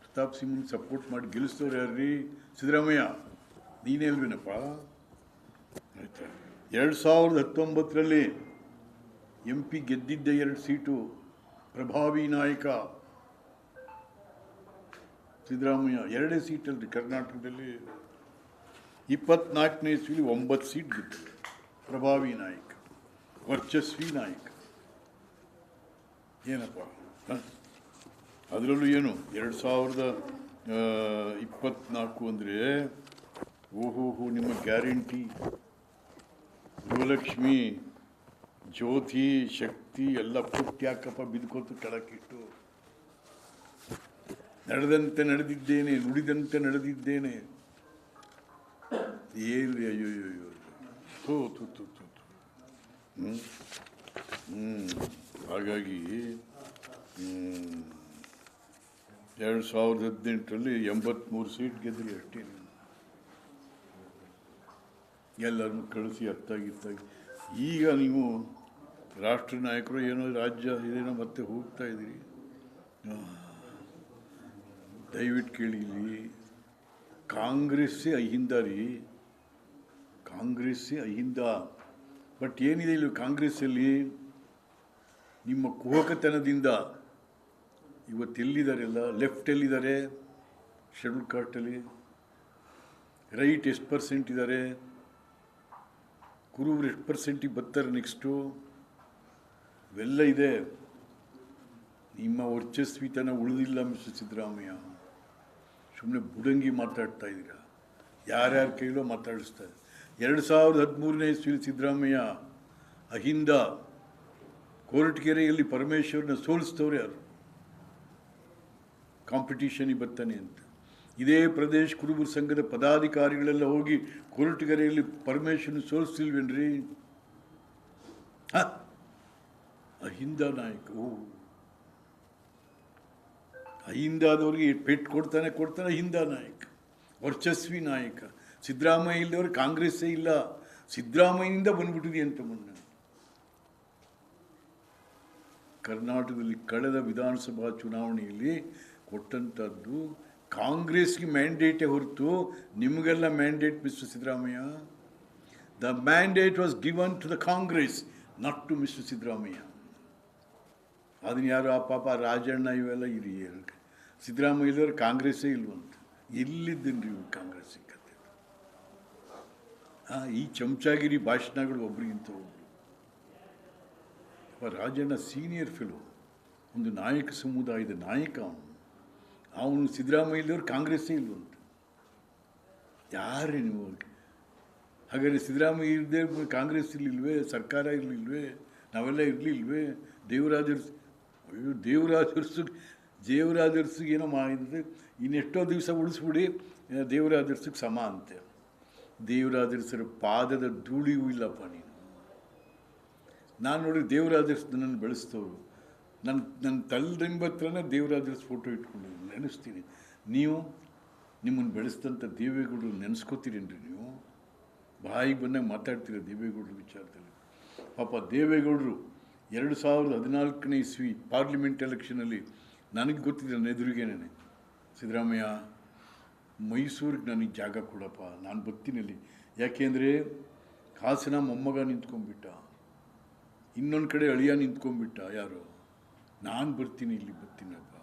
ಪ್ರತಾಪ್ ಸಿಂಹನಿಗೆ ಸಪೋರ್ಟ್ ಮಾಡಿ ಗೆಲ್ಲಿಸ್ತವ್ರು ಯಾರ್ರೀ? ಸಿದ್ದರಾಮಯ್ಯ, ನೀನೇ ಅಲ್ವೇನಪ್ಪ? ಆಯ್ತಾ? 2019ರಲ್ಲಿ MP ಗೆದ್ದಿದ್ದ 2 ಸೀಟು. ಪ್ರಭಾವಿ ನಾಯಕ ಸಿದ್ದರಾಮಯ್ಯ. 2 ಸೀಟಲ್ರಿ ಕರ್ನಾಟಕದಲ್ಲಿ. 24ನೇ ಇಸ್ವಿಲಿ 9 ಸೀಟ್ ಗೆದ್ದರು. ಪ್ರಭಾವಿ ನಾಯಕ, ವರ್ಚಸ್ವಿ ನಾಯಕ. ಏನಪ್ಪ ಅದರಲ್ಲೂ ಏನು 2024 ಅಂದರೆ ಓಹೋಹೋ, ನಿಮ್ಮ ಗ್ಯಾರಂಟಿ, ಗೃಹಲಕ್ಷ್ಮಿ, ಜ್ಯೋತಿ, ಶಕ್ತಿ ಎಲ್ಲ ಪುಟ್ಟ್ಯಾಕಪ್ಪ ಬಿದ್ಕೋತು ಕೆಳಕ್ಕಿಟ್ಟು. ನಡೆದಂತೆ ನಡೆದಿದ್ದೇನೆ, ನುಡಿದಂತೆ ನಡೆದಿದ್ದೇನೆ. ಏನು ಅಯ್ಯೋ ಅಯ್ಯೋ ಥೂ ಥೂ ಥೂ ಥೂ ಥೂ. ಹಾಗಾಗಿ 2018ರಲ್ಲಿ 83 ಸೀಟ್ ಗೆದ್ರಿ ಅಷ್ಟೇ. ಎಲ್ಲರನ್ನು ಕಳಿಸಿ ಅತ್ತಾಗಿ. ಈಗ ನೀವು ರಾಷ್ಟ್ರ ನಾಯಕರು ಏನೋ ರಾಜ್ಯ ಇದೇನೋ ಮತ್ತೆ ಹೋಗ್ತಾ ಇದ್ದೀರಿ. ದಯವಿಟ್ಟು ಕೇಳಿ, ಇಲ್ಲಿ ಕಾಂಗ್ರೆಸ್ಸೇ ಅಹಿಂದ ರೀ, ಕಾಂಗ್ರೆಸ್ಸೇ ಅಹಿಂದ. ಬಟ್ ಏನಿದೆ ಇಲ್ಲಿ ಕಾಂಗ್ರೆಸ್ಸಲ್ಲಿ, ನಿಮ್ಮ ಕುಹಕತನದಿಂದ ಇವತ್ತೆಲ್ಲಿದ್ದಾರೆಲ್ಲ, ಲೆಫ್ಟಲ್ಲಿದ್ದಾರೆ ಶೆಡ್ಯೂಲ್ ಕಾಸ್ಟಲ್ಲಿ, ರೈಟ್ ಎಷ್ಟು % ಇದ್ದಾರೆ, ಕುರುಬರು ಎಷ್ಟು % ಬರ್ತಾರೆ ನೆಕ್ಸ್ಟು, ಇವೆಲ್ಲ ಇದೆ. ನಿಮ್ಮ ವರ್ಚಸ್ವಿತನ ಉಳಿದಿಲ್ಲ ಮಿಸ್ಟರ್ ಸಿದ್ದರಾಮಯ್ಯ. ಸುಮ್ಮನೆ ಬುಡಂಗಿ ಮಾತಾಡ್ತಾ ಇದ್ದೀರಾ, ಯಾರ್ಯಾರ ಕೈಲೋ ಮಾತಾಡಿಸ್ತಾರೆ. 2013ನೇ ಇಸ್ವಿಲಿ ಸಿದ್ದರಾಮಯ್ಯ ಅಹಿಂದ ಕೋರಟಗೆರೆಯಲ್ಲಿ ಪರಮೇಶ್ವರನ ಸೋಲಿಸ್ತವ್ರು ಯಾರು? ಕಾಂಪಿಟೀಷನಿಗೆ ಬರ್ತಾನೆ ಅಂತ. ಇದೇ ಪ್ರದೇಶ್ ಕುರುಬರ ಸಂಘದ ಪದಾಧಿಕಾರಿಗಳೆಲ್ಲ ಹೋಗಿ ಕೋರಟಗೆರೆಯಲ್ಲಿ ಪರಮೇಶ್ವರನ ಸೋಲಿಸ್ತಿಲ್ವೇನ್ರಿ? ಅಹಿಂದ ನಾಯಕ. ಅಹಿಂದಾದವ್ರಿಗೆ ಪೆಟ್ಟು ಕೊಡ್ತಾನೆ ಅಹಿಂದ ನಾಯಕ, ವರ್ಚಸ್ವಿ ನಾಯಕ. ಸಿದ್ದರಾಮಯ್ಯ ಇಲ್ಲದವ್ರು ಕಾಂಗ್ರೆಸ್ಸೇ ಇಲ್ಲ. ಸಿದ್ದರಾಮಯ್ಯನಿಂದ ಬಂದ್ಬಿಟ್ಟಿದೆ ಅಂತ ಮೊನ್ನೆ ಕರ್ನಾಟಕದಲ್ಲಿ ಕಳೆದ ವಿಧಾನಸಭಾ ಚುನಾವಣೆಯಲ್ಲಿ ಕೊಟ್ಟಂಥದ್ದು ಕಾಂಗ್ರೆಸ್ಗೆ ಮ್ಯಾಂಡೇಟೇ ಹೊರತು ನಿಮಗೆಲ್ಲ mandate mister Siddaramaiah. The mandate was given to the Congress, not to mister Siddaramaiah. ಅದನ್ನು ಯಾರು ಆ ಪಾಪ ರಾಜಣ್ಣ ಇವೆಲ್ಲ ಹಿರಿಯರು. ಸಿದ್ದರಾಮಯ್ಯ ಇಲ್ಲವ್ರು ಕಾಂಗ್ರೆಸ್ಸೇ ಇಲ್ವಂತ. ಎಲ್ಲಿದ್ದೇನ್ರಿ ಇವ್ರು ಕಾಂಗ್ರೆಸ್ ಸಿಕ್ಕತ್ತೆ? ಈ ಚಮಚಾಗಿರಿ ಭಾಷಣಗಳು ಒಬ್ರಿಗಿಂತ ಒಬ್ರು. ರಾಜಣ್ಣ ಸೀನಿಯರ್ ಫೆಲೋ, ಒಂದು ನಾಯಕ ಸಮುದಾಯದ ನಾಯಕ ಅವನು ಸಿದ್ದರಾಮಯ್ಯ ಇಲ್ಲವ್ರು ಕಾಂಗ್ರೆಸ್ಸೇ ಇಲ್ವಂತ. ಯಾರೇ ನೀವು? ಹಾಗಾದರೆ ಸಿದ್ದರಾಮಯ್ಯ ಇಲ್ಲದೆ ಕಾಂಗ್ರೆಸ್ ಇರಲಿಲ್ವೇ? ಸರ್ಕಾರ ಇರಲಿಲ್ವೇ? ನಾವೆಲ್ಲ ಇರಲಿಲ್ವೇ? ದೇವರಾಜರ್ಸಿಗೆ ಏನೋ ಮಾಡಿದ್ರೆ ಇನ್ನೆಷ್ಟೋ ದಿವಸ ಉಳಿಸ್ಬಿಡಿ, ದೇವರಾಜರ್ಸಿಗೆ ಸಮ ಅಂತೆ. ದೇವರಾಜರ್ಸರ ಪಾದದ ಧೂಳಿಯೂ ಇಲ್ಲಪ್ಪ ನೀನು. ನಾನು ನೋಡಿ ದೇವರಾಜರ್ಸ್ ನನ್ನನ್ನು ಬೆಳೆಸ್ತವ್ರು. ನನ್ನ ತಲೆದಿಂಬತ್ರನೇ ದೇವರಾಜರ್ಸ್ ಫೋಟೋ ಇಟ್ಕೊಂಡಿದ್ದೀನಿ, ನೆನೆಸ್ತೀನಿ. ನೀವು ನಿಮ್ಮನ್ನು ಬೆಳೆಸಿದಂಥ ದೇವೇಗೌಡರು ನೆನೆಸ್ಕೋತೀರೇನ್ರಿ? ನೀವು ಬಾಯಿಗೆ ಬಂದಾಗ ಮಾತಾಡ್ತೀರ ದೇವೇಗೌಡರ ವಿಚಾರದಲ್ಲಿ. ಪಾಪ ದೇವೇಗೌಡರು 2014ನೇ ಇಸ್ವಿ ಪಾರ್ಲಿಮೆಂಟ್ ಎಲೆಕ್ಷನಲ್ಲಿ ನನಗೆ ಗೊತ್ತಿದೆ, ನನ್ನ ಎದುರಿಗೇನೆ, ಸಿದ್ದರಾಮಯ್ಯ ಮೈಸೂರಿಗೆ ನನಗೆ ಜಾಗ ಕೊಡಪ್ಪ, ನಾನು ಬರ್ತೀನಲ್ಲಿ. ಯಾಕೆಂದರೆ ಹಾಸನ ಮೊಮ್ಮಗ ನಿಂತ್ಕೊಂಡ್ಬಿಟ್ಟ, ಇನ್ನೊಂದು ಕಡೆ ಅಳಿಯ ನಿಂತ್ಕೊಂಡ್ಬಿಟ್ಟ. ಯಾರು? ನಾನು ಬರ್ತೀನಿ, ಇಲ್ಲಿ ಬರ್ತೀನಪ್ಪ.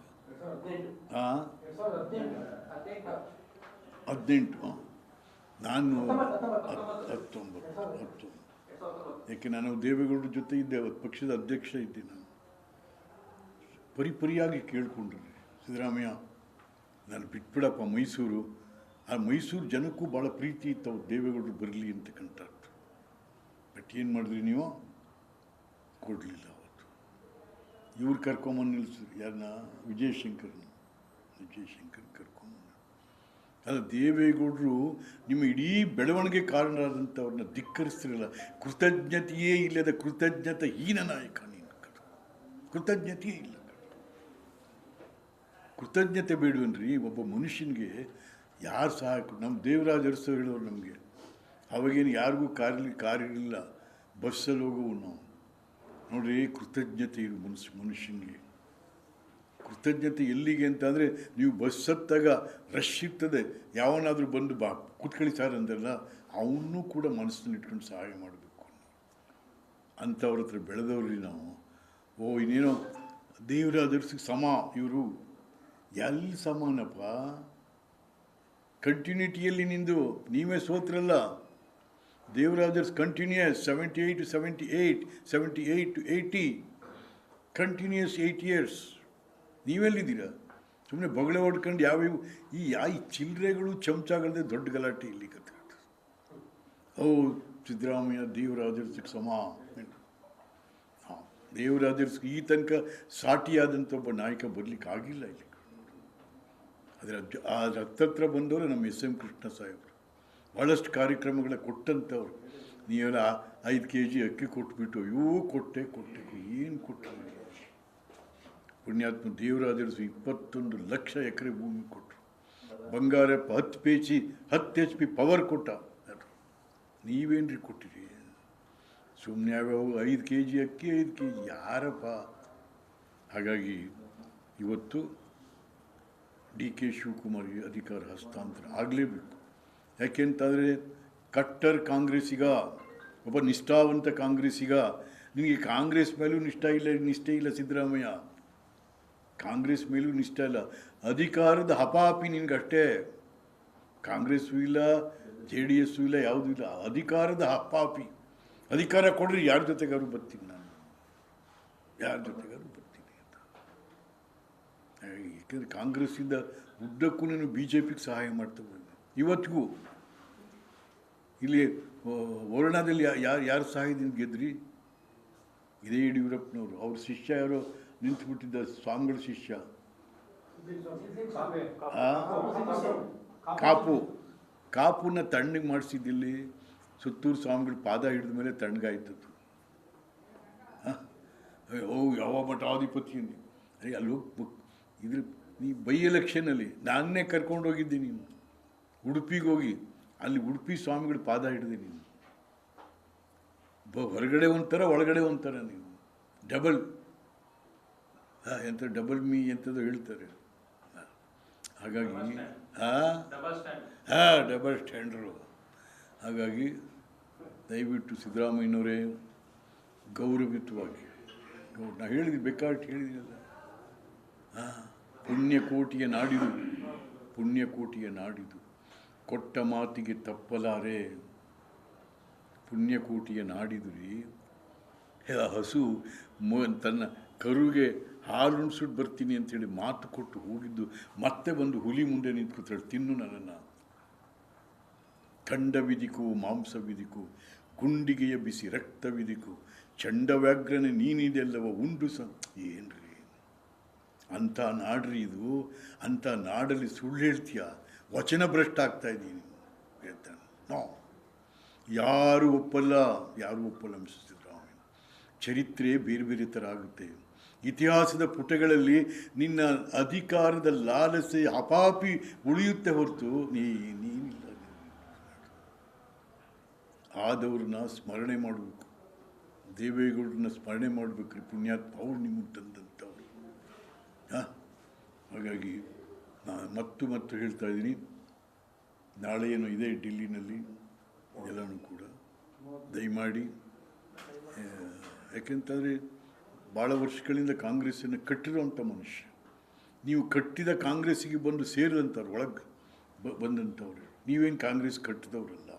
18 ನಾನು 19 ಯಾಕೆ ನಾನು ದೇವೇಗೌಡರ ಜೊತೆ ಇದ್ದೆ, ಅವತ್ತು ಪಕ್ಷದ ಅಧ್ಯಕ್ಷ ಇದ್ದೆ. ನಾನು ಪರಿಯಾಗಿ ಕೇಳ್ಕೊಂಡ್ರಿ, ಸಿದ್ದರಾಮಯ್ಯ ನಾನು ಬಿಟ್ಬಿಡಪ್ಪ ಮೈಸೂರು, ಆ ಮೈಸೂರು ಜನಕ್ಕೂ ಭಾಳ ಪ್ರೀತಿ ಇತ್ತು ಅವ್ರು ದೇವೇಗೌಡರು ಬರಲಿ ಅಂತಕ್ಕಂಥ. ಬಟ್ ಏನು ಮಾಡಿದ್ರಿ ನೀವು? ಕೊಡಲಿಲ್ಲ. ಅವತ್ತು ಇವ್ರು ಕರ್ಕೊಂಬಂದು ನಿಲ್ಲಿಸಿದ್ರು, ಯಾರನ್ನ? ವಿಜಯಶಂಕರ್ ಕರ್ಕೊಂಬಂದು. ಅಲ್ಲ, ದೇವೇಗೌಡರು ನಿಮ್ಮ ಇಡೀ ಬೆಳವಣಿಗೆ ಕಾರಣರಾದಂಥವ್ರನ್ನ ಧಿಕ್ಕರಿಸ್ತಿರಲ್ಲ. ಕೃತಜ್ಞತೆಯೇ ಇಲ್ಲದ ಕೃತಜ್ಞತೆ ಹೀನ ನಾಯಕ ನೀನು. ಕೃತಜ್ಞತೆಯೇ ಇಲ್ಲ. ಕೃತಜ್ಞತೆ ಬೇಡವನ್ರಿ ಒಬ್ಬ ಮನುಷ್ಯನಿಗೆ. ಯಾರು ಸಹಾಯ ನಮ್ಮ ದೇವರಾಜ ಅರಸು ಹೇಳೋರು ನಮಗೆ, ಅವಾಗೇನು ಯಾರಿಗೂ ಕಾರಿರಲಿಲ್ಲ, ಬಸ್ಸಲ್ಲಿ ಹೋಗುವು ನಾವು. ನೋಡ್ರಿ, ಕೃತಜ್ಞತೆ ಇರು ಮನುಷ್ಯನಿಗೆ. ಕೃತಜ್ಞತೆ ಎಲ್ಲಿಗೆ ಅಂತಂದರೆ, ನೀವು ಬಸ್ ಹತ್ತಾಗ ರಶ್ ಇರ್ತದೆ, ಯಾವನಾದರೂ ಬಂದು ಕೂತ್ಕೊಳ್ಳಿ ಸರ್ ಅಂದಲ್ಲ, ಅವನ್ನೂ ಕೂಡ ಮನಸ್ಸನ್ನು ಇಟ್ಕೊಂಡು ಸಹಾಯ ಮಾಡಬೇಕು. ಅಂಥವ್ರ ಹತ್ರ ಬೆಳೆದವ್ರಿ ನಾವು. ಇನ್ನೇನೋ ದೇವರಾಜರ್ಸಿಗೆ ಸಮ ಇವರು. ಎಲ್ಲಿ ಸಮಾನಪ್ಪ? ಕಂಟಿನ್ಯೂಟಿಯಲ್ಲಿ ನಿಂದು ನೀವೇ ಸೋತ್ರಲ್ಲ. ದೇವರಾಜರ್ಸ್ continuous 78 to 78, 78 to 80, continuous 8 years. ನೀವೆಲ್ಲಿದ್ದೀರಾ? ಸುಮ್ಮನೆ ಬೊಗಳೆ ಹೊಡ್ಕೊಂಡು ಯಾವ್ಯಾವ ಈ ಚಿಲ್ಲರೆಗಳು ಚಮಚಗಳದೇ ದೊಡ್ಡ ಗಲಾಟೆ ಇಲ್ಲಿ ಕತೆ. ಸಿದ್ದರಾಮಯ್ಯ ದೇವರಾಜರ್ಸಿಗೆ ಸಮ. ಹಾಂ, ದೇವರಾಜರ್ಸ್ಗೆ ಈ ತನಕ ಸಾಟಿಯಾದಂಥ ಒಬ್ಬ ನಾಯಕ ಬರಲಿಕ್ಕೆ ಆಗಿಲ್ಲ ಇಲ್ಲಿ. ಅದರ ಹತ್ತತ್ರ ಬಂದವರು ನಮ್ಮ ಎಸ್ ಎಂ ಕೃಷ್ಣ ಸಾಹೇಬರು. ಭಾಳಷ್ಟು ಕಾರ್ಯಕ್ರಮಗಳ ಕೊಟ್ಟಂಥವ್ರು. ನೀವೆಲ್ಲ 5 kg ಅಕ್ಕಿ ಕೊಟ್ಬಿಟ್ಟು ಕೊಟ್ಟೆ ಏನು ಕೊಟ್ಟರು? ಪುಣ್ಯಾತ್ಮ ದೇವರಾಜರ್ಸು 21 ಲಕ್ಷ ಎಕರೆ ಭೂಮಿ ಕೊಟ್ಟರು. ಬಂಗಾರಪ್ಪ 10 HP ಪವರ್ ಕೊಟ್ಟ. ನೀವೇನ್ರಿ ಕೊಟ್ಟಿರಿ? ಸುಮ್ಮನೆ ಯಾವ್ಯಾವ 5 kg ಅಕ್ಕಿ 5 kg ಯಾರಪ್ಪ? ಹಾಗಾಗಿ ಇವತ್ತು DK ಶಿವಕುಮಾರ್ಗೆ ಅಧಿಕಾರ ಹಸ್ತಾಂತರ ಆಗಲೇಬೇಕು. ಯಾಕೆಂತಂದರೆ ಕಟ್ಟರ್ ಕಾಂಗ್ರೆಸ್ಸಿಗ, ಒಬ್ಬ ನಿಷ್ಠಾವಂತ ಕಾಂಗ್ರೆಸ್ಸಿಗ. ನಿನಗೆ ಕಾಂಗ್ರೆಸ್ ಮೇಲೂ ನಿಷ್ಠೆ ಇಲ್ಲ ಸಿದ್ದರಾಮಯ್ಯ. ಕಾಂಗ್ರೆಸ್ ಮೇಲೂ ನಿಷ್ಠೆ ಇಲ್ಲ. ಅಧಿಕಾರದ ಹಪಾಪಿ ನಿನಗಷ್ಟೇ. ಕಾಂಗ್ರೆಸ್ಸೂ ಇಲ್ಲ, JDS ಇಲ್ಲ, ಯಾವುದೂ ಇಲ್ಲ. ಅಧಿಕಾರದ ಹಪಾಪಿ. ಅಧಿಕಾರ ಕೊಡ್ರಿ, ಯಾರ ಜೊತೆಗಾರು ಬರ್ತೀನಿ ನಾನು, ಯಾರ ಜೊತೆಗಾರು ಬರ್ತೀನಿ ಅಂತ. ಯಾಕೆಂದರೆ ಕಾಂಗ್ರೆಸ್ಸಿಂದ ಉದ್ದಕ್ಕೂ ನಾನು BJPಗೆ ಸಹಾಯ ಮಾಡ್ತಾ ಬಂದೆ. ಇವತ್ತಿಗೂ ಇಲ್ಲಿ ವರುಣಾದಲ್ಲಿ ಯಾರು ಸಹಾಯದಿಂದ ಗೆದ್ರಿ? ಇದೇ ಯಡಿಯೂರಪ್ಪನವರು. ಅವ್ರ ಶಿಷ್ಯ ಯಾರೋ ನಿಂತುಬಿಟ್ಟಿದ್ದ, ಸ್ವಾಮಿಗಳ ಶಿಷ್ಯ ಕಾಪುನ ತಣ್ಣಗೆ ಮಾಡಿಸಿದ್ದಿಲ್ಲಿ. ಸುತ್ತೂರು ಸ್ವಾಮಿಗಳ ಪಾದ ಹಿಡಿದ ಮೇಲೆ ತಣ್ಣಗಾಯ್ತದ್ದು. ಯಾವ ಮಠಾಧಿಪತಿ ಅಂದು ಅಲ್ಲಿ ಹೋಗಿ ಇದ್ರ ನೀ ಎಲೆಕ್ಷನಲ್ಲಿ ನಾನೇ ಕರ್ಕೊಂಡು ಹೋಗಿದ್ದೆ. ನೀನು ಉಡುಪಿಗೆ ಹೋಗಿ ಅಲ್ಲಿ ಉಡುಪಿ ಸ್ವಾಮಿಗಳ ಪಾದ ಹಿಡಿದೆ ನೀನು. ಹೊರಗಡೆ ಒಂಥರ, ಒಳಗಡೆ ಒಂಥರ. ನೀವು ಡಬಲ್ ಡಬಲ್ ಎಂಥದ್ದು ಹೇಳ್ತಾರೆ. ಹಾಗಾಗಿ ಡಬಲ್ ಸ್ಟ್ಯಾಂಡರು. ಹಾಗಾಗಿ ದಯವಿಟ್ಟು ಸಿದ್ದರಾಮಯ್ಯನವರೇ ಗೌರವಿತವಾಗಿ, ನಾ ಹೇಳಿದ್ವಿ, ಬೇಕಾಟ್ಟು ಹೇಳಿದ್ದೀನಲ್ಲ, ಪುಣ್ಯಕೋಟಿಯ ನಾಡಿದು ಕೊಟ್ಟ ಮಾತಿಗೆ ತಪ್ಪಲಾರೆ. ಪುಣ್ಯಕೋಟಿಯ ನಾಡಿದು ರೀ. ಹಸು ತನ್ನ ಕರುಗೆ ಹಾಲುಣಿಸ್ಬಿಟ್ಟು ಬರ್ತೀನಿ ಅಂತೇಳಿ ಮಾತು ಕೊಟ್ಟು ಹೋಗಿದ್ದು ಮತ್ತೆ ಬಂದು ಹುಲಿ ಮುಂದೆ ನಿಂತ್ಕೊತಾಳೆ, ತಿನ್ನು ನನ್ನನ್ನು. ಖಂಡವಿದಿಕು ಮಾಂಸವಿದಿಕು, ಗುಂಡಿಗೆಯ ಬಿಸಿ ರಕ್ತವಿದಿಕು, ಚಂಡವ್ಯಾಘ್ರನೆ ನೀನಿದೆಲ್ಲವ ಉಂಡು ಏನ್ರಿ ಅಂಥ ನಾಡ್ರಿ ಇದು. ಅಂಥ ನಾಡಲ್ಲಿ ಸುಳ್ಳು ಹೇಳ್ತೀಯ, ವಚನ ಭ್ರಷ್ಟ ಆಗ್ತಾ ಇದ್ದೀನಿ ಹೇಳ್ತಾನೆ. ಯಾರು ಒಪ್ಪಲ್ಲ ಮಿಸ್ಟರ್ ಸಿದ್ದರಾಮಯ್ಯ. ಚರಿತ್ರೆ ಬೇರೆ ಬೇರೆ ಥರ ಆಗುತ್ತೆ. ಇತಿಹಾಸದ ಪುಟಗಳಲ್ಲಿ ನಿನ್ನ ಅಧಿಕಾರದ ಲಾಲಸೆ ಹಪಾಪಿ ಉಳಿಯುತ್ತೆ ಹೊರತು ನೀನಿಲ್ಲ. ಆದವ್ರನ್ನ ಸ್ಮರಣೆ ಮಾಡಬೇಕು, ದೇವೇಗೌಡರನ್ನ ಸ್ಮರಣೆ ಮಾಡಬೇಕ್ರಿ. ಪುಣ್ಯಾತ್ಮ, ಅವ್ರು ನಿಮಗೆ ತಂದಂಥವ್ರು. ಹಾಗಾಗಿ ನಾನು ಮತ್ತು ಹೇಳ್ತಾ ಇದ್ದೀನಿ, ನಾಳೆ ಏನೋ ಇದೆ ఢిಲ್ಲಿನಲ್ಲಿ ಎಲ್ಲನೂ ಕೂಡ ದಯಮಾಡಿ. ಯಾಕೆಂತಂದರೆ ಭಾಳ ವರ್ಷಗಳಿಂದ ಕಾಂಗ್ರೆಸ್ಸನ್ನು ಕಟ್ಟಿರೋಂಥ ಮನುಷ್ಯ. ನೀವು ಕಟ್ಟಿದ ಕಾಂಗ್ರೆಸ್ಸಿಗೆ ಬಂದು ಸೇರಿದಂಥವ್ರು, ಒಳಗೆ ಬಂದಂಥವ್ರು. ನೀವೇನು ಕಾಂಗ್ರೆಸ್ ಕಟ್ಟಿದವರಲ್ಲ.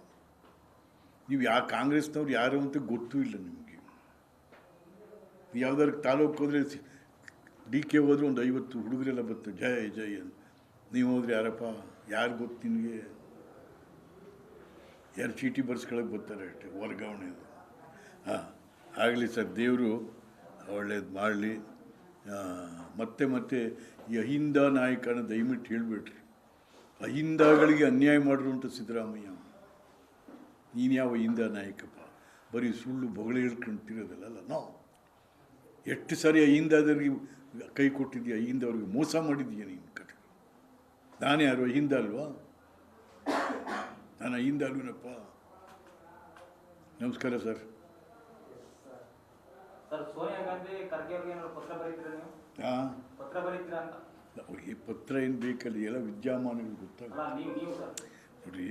ನೀವು ಕಾಂಗ್ರೆಸ್ನವ್ರು ಯಾರು ಅಂತ ಗೊತ್ತೂ ಇಲ್ಲ ನಿಮಗೆ. ಯಾವುದಾದ್ರು ತಾಲೂಕು ಹೋದರೆ DK ಹೋದ್ರೆ ಒಂದು 50 ಹುಡುಗರೆಲ್ಲ ಬರ್ತಾರೆ, ಜಯ ಅಂತ. ನೀವು ಹೋದ್ರೆ ಯಾರಪ್ಪ, ಯಾರು ಗೊತ್ತು ನಿನಗೆ? ಯಾರು ಚೀಟಿ ಬರ್ಸ್ಕೊಳಕ್ಕೆ ಬರ್ತಾರೆ ಅಷ್ಟೇ, ವರ್ಗಾವಣೆ. ಹಾಂ, ಆಗಲಿ ಸರ್, ದೇವರು ಒಳ್ಳೇದು ಮಾಡಲಿ. ಮತ್ತೆ ಈ ಅಹಿಂದ ನಾಯಕನ ದಯವಿಟ್ಟು ಹೇಳಿಬಿಟ್ರಿ. ಅಹಿಂದಗಳಿಗೆ ಅನ್ಯಾಯ ಮಾಡಿರು ಅಂತ ಸಿದ್ದರಾಮಯ್ಯ. ನೀನು ಯಾವ ಅಹಿಂದ ನಾಯಕಪ್ಪ? ಬರೀ ಸುಳ್ಳು ಬೊಗಳೆ ಹೇಳ್ಕೊಂತಿರೋದಲ್ಲ. ನಾವು ಎಷ್ಟು ಸಾರಿ ಅಹಿಂದದವ್ರಿಗೆ ಕೈ ಕೊಟ್ಟಿದ್ದೀಯ, ಅಹಿಂದವ್ರಿಗೆ ಮೋಸ ಮಾಡಿದ್ದೀಯ ನೀನು. ಕತೆ ನಾನು ಯಾರು ಅಹಿಂದ ಅಲ್ವಾ? ನಾನು ಅಹಿಂದ ಅಲ್ವನಪ್ಪ. ನಮಸ್ಕಾರ ಸರ್. ಸೋನಿಯಾ ಗಾಂಧಿ ಖರ್ಗೆ ಅವ್ರಿಗೆ ಏನಾದ್ರು ಪತ್ರ ಬರೀತೀರಾ ನೀವು? ಹಾಂ, ಪತ್ರ ಬರೀತೀರಾ ಅಂತ? ಅವ್ರಿಗೆ ಪತ್ರ ಏನು ಬೇಕಲ್ಲ, ಎಲ್ಲ ವಿದ್ಯಮಾನಗಳು ಗೊತ್ತಾಗ. ನೋಡ್ರಿ,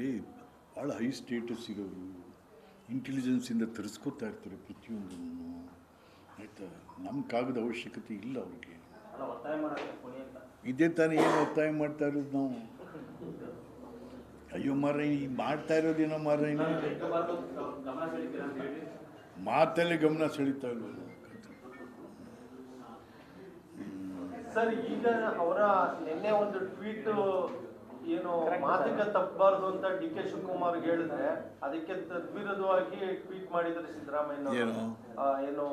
ಭಾಳ ಹೈ ಸ್ಟೇಟಸ್ ಇರೋರು ಇಂಟೆಲಿಜೆನ್ಸಿಂದ ತರಿಸ್ಕೊತಾ ಇರ್ತಾರೆ ಪ್ರತಿಯೊಂದನ್ನು. ಆಯಿತಾ? ನಮ್ಮ ಕಾಗದ ಅವಶ್ಯಕತೆ ಇಲ್ಲ ಅವ್ರಿಗೆ. ಇದೇ ತಾನೇ ಏನು ಒತ್ತಾಯ ಮಾಡ್ತಾ ಇರೋದು ನಾವು. ಅಯ್ಯೋ ಮಾರ, ಈಗ ಮಾಡ್ತಾ ಇರೋದೇನೋ ಮಾರ, ಮಾತಲ್ಲೇ ಗಮನ ಸೆಳೀತಾ ಇಲ್ವಲ್ಲ. ಸರ್, ಈಗ ಅವರ ನಿನ್ನೆ ಒಂದು ಟ್ವೀಟ್ ಏನು ಮಾತಿಗೆ ತಪ್ಪಬಾರ್ದು ಅಂತ ಡಿ.ಕೆ. ಶಿವಕುಮಾರ್ ಹೇಳಿದ್ರೆ ಅದಕ್ಕೆ ತದ್ವಿರುದ್ಧವಾಗಿ ಟ್ವೀಟ್ ಮಾಡಿದ್ದಾರೆ ಸಿದ್ದರಾಮಯ್ಯ. ಏನು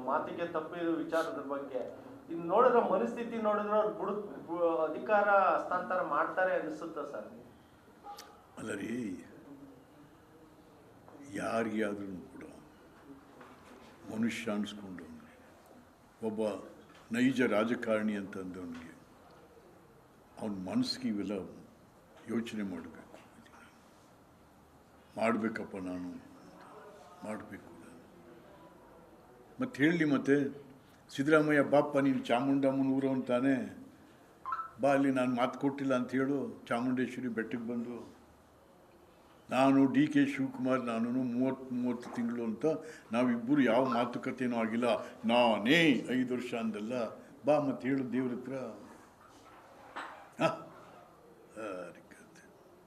ಮಾತಿಗೆ ತಪ್ಪಿದ ವಿಚಾರದ ಬಗ್ಗೆ ಇನ್ನು ನೋಡಿದ್ರೆ ಮನಸ್ಥಿತಿ ನೋಡಿದ್ರೆ ಅವ್ರು ಅಧಿಕಾರ ಹಸ್ತಾಂತರ ಮಾಡ್ತಾರೆ ಅನಿಸುತ್ತಾ ಸರ್? ಅಲ್ಲ ರೀ, ಯಾರಿಗಾದ್ರೂ ಕೂಡ ಮನುಷ್ಯ ಅನಿಸ್ಕೊಂಡು ಒಬ್ಬ ನೈಜ ರಾಜಕಾರಣಿ ಅಂತಂದವನಿಗೆ ಅವನ ಮನಸ್ಸಿಗೆ ಇವೆಲ್ಲ ಯೋಚನೆ ಮಾಡಬೇಕಪ್ಪ, ನಾನು ಮಾಡಬೇಕು. ಮತ್ತು ಹೇಳಲಿ, ಮತ್ತೆ ಸಿದ್ದರಾಮಯ್ಯ ಬಾಪ್ಪ, ನೀನು ಚಾಮುಂಡಮ್ಮನ ಊರು ಅಂತಾನೆ, ಬಾ ಅಲ್ಲಿ ನಾನು ಮಾತು ಕೊಟ್ಟಿಲ್ಲ ಅಂತ ಹೇಳು. ಚಾಮುಂಡೇಶ್ವರಿ ಬೆಟ್ಟಕ್ಕೆ ಬಂದು ನಾನು ಡಿ.ಕೆ. ಶಿವಕುಮಾರ್ ನಾನು 30 ತಿಂಗಳು ಅಂತ ನಾವಿಬ್ಬರು ಯಾವ ಮಾತುಕತೆನೂ ಆಗಿಲ್ಲ, ನಾನೇ 5 ವರ್ಷ ಅಂದಲ್ಲ. ಬಾ ಮತ್ತೆ ಹೇಳು ದೇವ್ರ ಹತ್ರ.